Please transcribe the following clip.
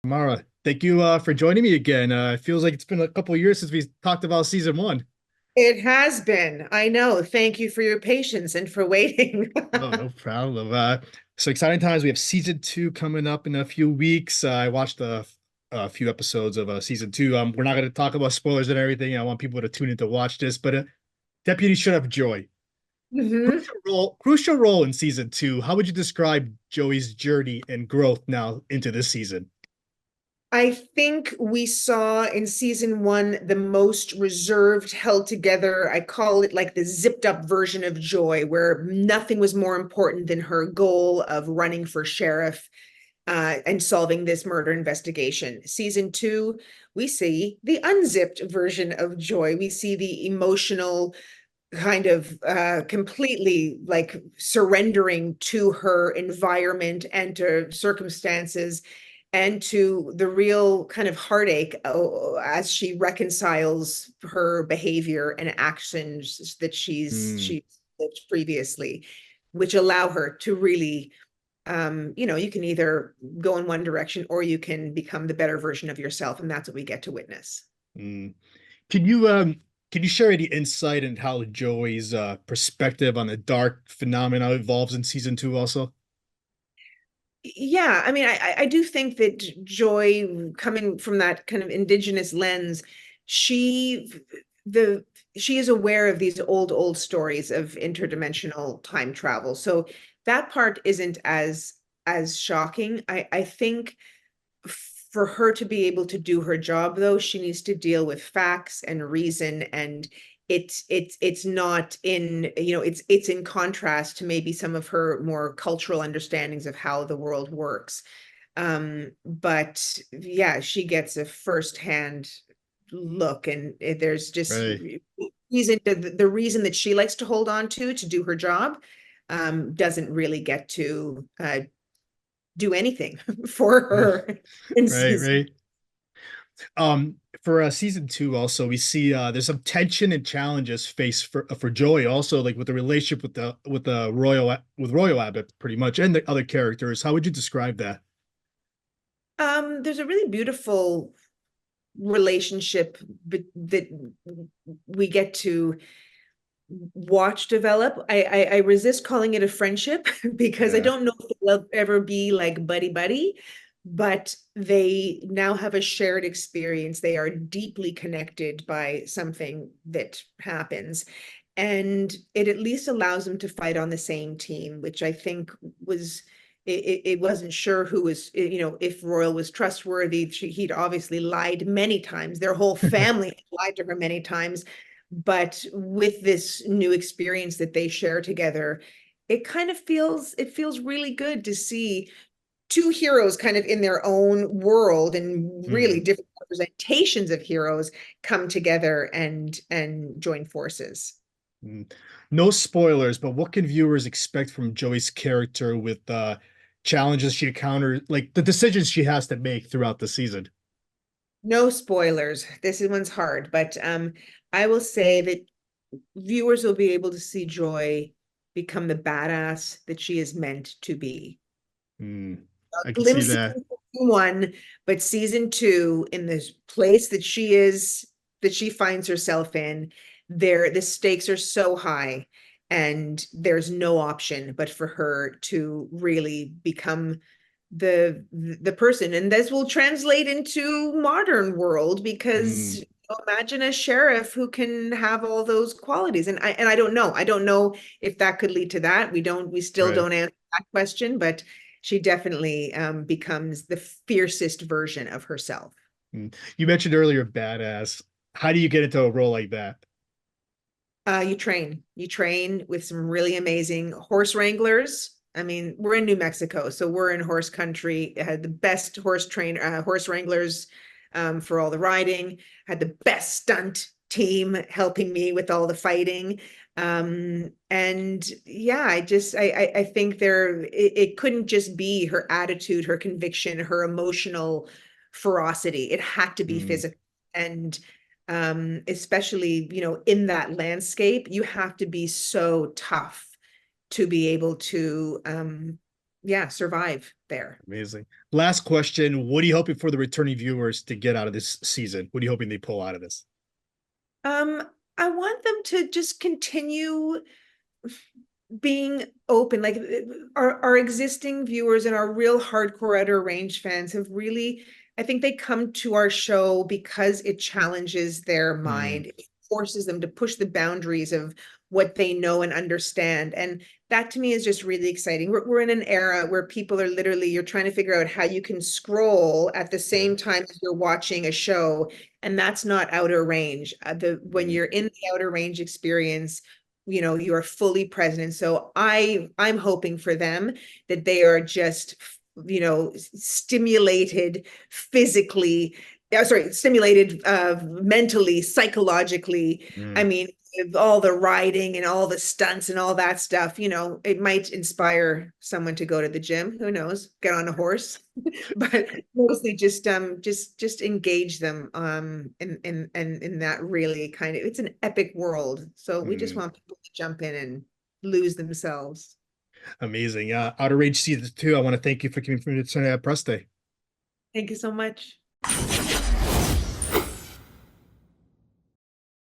Tamara, thank you for joining me again. It feels like it's been a couple of years since we talked about season one. It has been. I know. Thank you for your patience and for waiting. Oh, no problem. So exciting times. We have season two coming up in a few weeks. I watched a few episodes of season two. We're not going to talk about spoilers and everything. I want people to tune in to watch this, but Deputy should have Joy. hmm Crucial role in season two. How would you describe Joey's journey and growth now into this season? I think we saw in season one the most reserved, held together. I call it like the zipped up version of Joy, where nothing was more important than her goal of running for sheriff and solving this murder investigation. Season two, we see the unzipped version of Joy. We see the emotional kind of completely like surrendering to her environment and to circumstances and to the real kind of heartache as she reconciles her behavior and actions that Hmm, she's lived previously, which allow her to really you can either go in one direction or you can become the better version of yourself, and that's what we get to witness. hmm. Can you share any insight in how Joey's perspective on the dark phenomena evolves in season two also? Yeah, I mean, I do think that Joy, coming from that kind of indigenous lens, she the she is aware of these old stories of interdimensional time travel. So that part isn't as shocking. I think for her to be able to do her job, though, she needs to deal with facts and reason, and it's not in, it's in contrast to maybe some of her more cultural understandings of how the world works. But yeah, she gets a firsthand look, and there's just Right. reason, the reason that she likes to hold on to do her job doesn't really get to do anything for her in Right, season. right. For season two, also we see there's some tension and challenges faced for Joey, also like with the relationship with Royal Abbott, pretty much, and the other characters. How would you describe that? There's a really beautiful relationship that we get to watch develop. I resist calling it a friendship because I Yeah. don't know if they'll ever be like buddy buddy, but they now have a shared experience. They are deeply connected by something that happens. And it at least allows them to fight on the same team, which I think was it wasn't sure who was, if Royal was trustworthy. He'd obviously lied many times. Their whole family had lied to her many times. But with this new experience that they share together, it feels really good to see two heroes kind of in their own world and really Hmm. different representations of heroes come together and join forces. Hmm. No spoilers, but what can viewers expect from Joey's character with challenges she encounters, like the decisions she has to make throughout the season? No spoilers. This one's hard, but I will say that viewers will be able to see Joy become the badass that she is meant to be. Hmm. I can see Glimpses that. in season one, but season two, in this place that she is, that she finds herself in, the stakes are so high, and there's no option but for her to really become the person. And this will translate into modern world because Hmm. imagine a sheriff who can have all those qualities. And I don't know if that could lead to that. We still Right. don't answer that question, but she definitely becomes the fiercest version of herself. Hmm. You mentioned earlier badass. How do you get into a role like that? You train with some really amazing horse wranglers. I mean, we're in New Mexico, so we're in horse country. It had the best horse wranglers for all the riding. Had the best stunt team helping me with all the fighting. And yeah, I think it couldn't just be her attitude, her conviction, her emotional ferocity. It had to be Hmm. physical. And especially, in that landscape, you have to be so tough to be able to, yeah, survive there. Amazing. Last question. What are you hoping for the returning viewers to get out of this season? What are you hoping they pull out of this? Um, I want them to just continue being open. Like our existing viewers and our real hardcore Outer Range fans have really, I think they come to our show because it challenges their Mm, mind. It forces them to push the boundaries of what they know and understand. And that to me is just really exciting. We're in an era where people are literally, you're trying to figure out how you can scroll at the yeah. same time as you're watching a show. And that's not Outer Range. When Mm, you're in the Outer Range experience, you are fully present. So I'm hoping for them that they are just stimulated physically, sorry, stimulated mentally, psychologically. I mm. mean, all the riding and all the stunts and all that stuff, it might inspire someone to go to the gym. Who knows? Get on a horse. But mostly just engage them in that really kind of, it's an epic world. So we just Mm. want people to jump in and lose themselves. Amazing. Outer Range season 2. I want to thank you for giving me the press day. Thank you so much.